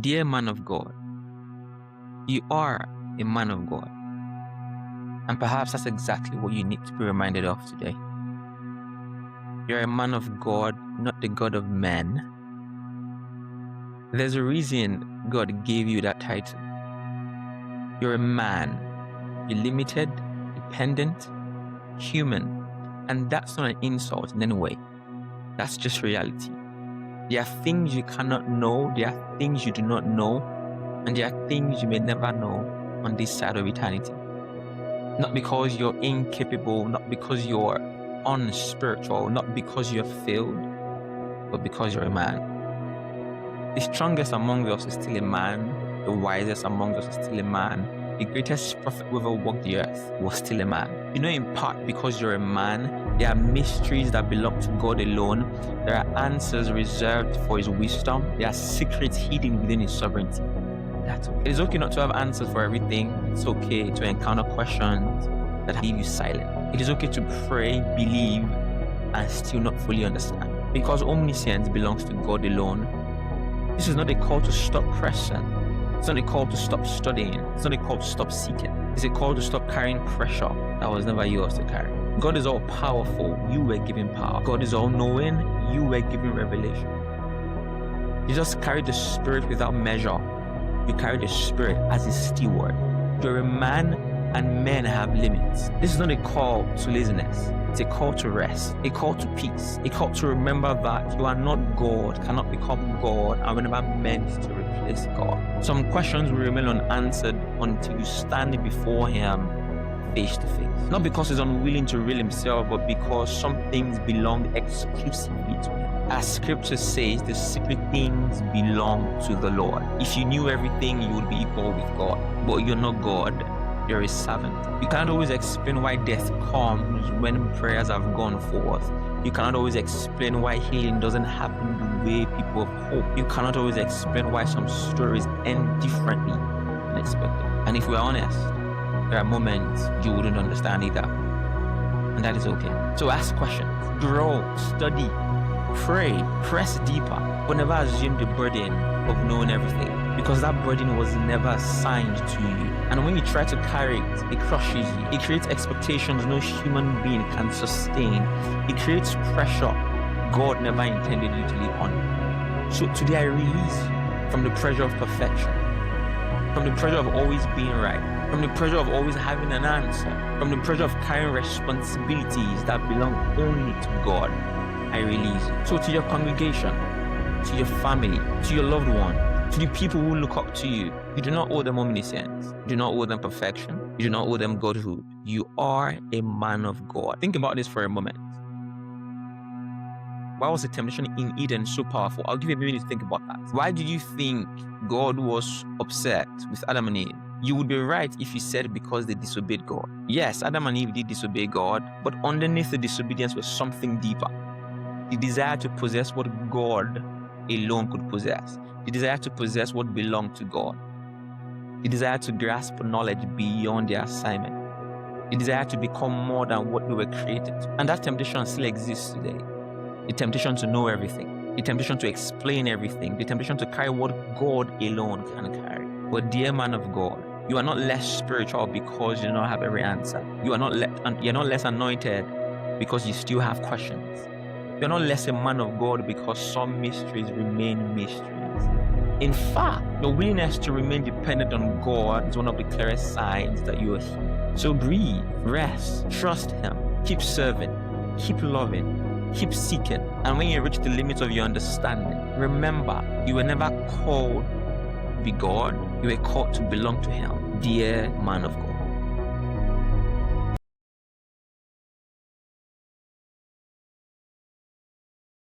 Dear man of God, you are a man of God. And perhaps that's exactly what you need to be reminded of today. You're a man of God, not the God of men. There's a reason God gave you that title. You're a man. You're limited, dependent, human. And that's not an insult in any way. That's just reality. There are things you cannot know. There are things you do not know. And there are things you may never know on this side of eternity. Not because you're incapable, not because you're unspiritual, not because you're failed, but because you're a man. The strongest among us is still a man. The wisest among us is still a man. The greatest prophet who ever walked the earth was still a man. You know, in part because you're a man, there are mysteries that belong to God alone. There are answers reserved for His wisdom. There are secrets hidden within His sovereignty. That's okay. It is okay not to have answers for everything. It's okay to encounter questions that leave you silent. It is okay to pray, believe, and still not fully understand. Because omniscience belongs to God alone. This is not a call to stop pressing. It's not a call to stop studying. It's not a call to stop seeking. It's a call to stop carrying pressure that was never yours to carry. God is all powerful. You were given power. God is all knowing. You were given revelation. You just carry the Spirit without measure. You carry the Spirit as a steward. You're a man, and men have limits. This is not a call to laziness. It's a call to rest, a call to peace, a call to remember that you are not God, cannot become God, and were never meant to replace God. Some questions will remain unanswered until you stand before Him face to face. Not because He's unwilling to reveal Himself, but because some things belong exclusively to Him. As Scripture says, the secret things belong to the Lord. If you knew everything, you would be equal with God. But you're not God. You're a servant. You cannot always explain why death comes when prayers have gone forth. You cannot always explain why healing doesn't happen the way people hope. You cannot always explain why some stories end differently than expected. And if we're honest, there are moments you wouldn't understand either. And that is okay. So ask questions, grow, study, pray, press deeper, but never assume the burden of knowing everything, because that burden was never assigned to you. And when you try to carry it, it crushes you. It creates expectations no human being can sustain. It creates pressure God never intended you to live under. So today I release you from the pressure of perfection, from the pressure of always being right, from the pressure of always having an answer, from the pressure of carrying responsibilities that belong only to God. I release you. So to your congregation, to your family, to your loved one, to the people who look up to you, you do not owe them omniscience. You do not owe them perfection. You do not owe them godhood. You are a man of God. Think about this for a moment. Why was the temptation in Eden so powerful? I'll give you a minute to think about that. Why do you think God was upset with Adam and Eve? You would be right if you said because they disobeyed God. Yes, Adam and Eve did disobey God, but underneath the disobedience was something deeper. The desire to possess what God alone could possess. The desire to possess what belonged to God. The desire to grasp knowledge beyond their assignment. The desire to become more than what they were created to. And that temptation still exists today. The temptation to know everything. The temptation to explain everything. The temptation to carry what God alone can carry. But dear man of God, you are not less spiritual because you do not have every answer. You're not less anointed because you still have questions. You're not less a man of God because some mysteries remain mysteries. In fact, your willingness to remain dependent on God is one of the clearest signs that you are healed. So breathe, rest, trust Him, keep serving, keep loving, keep seeking. And when you reach the limits of your understanding, remember, you were never called to be God. You were called to belong to Him. Dear man of God.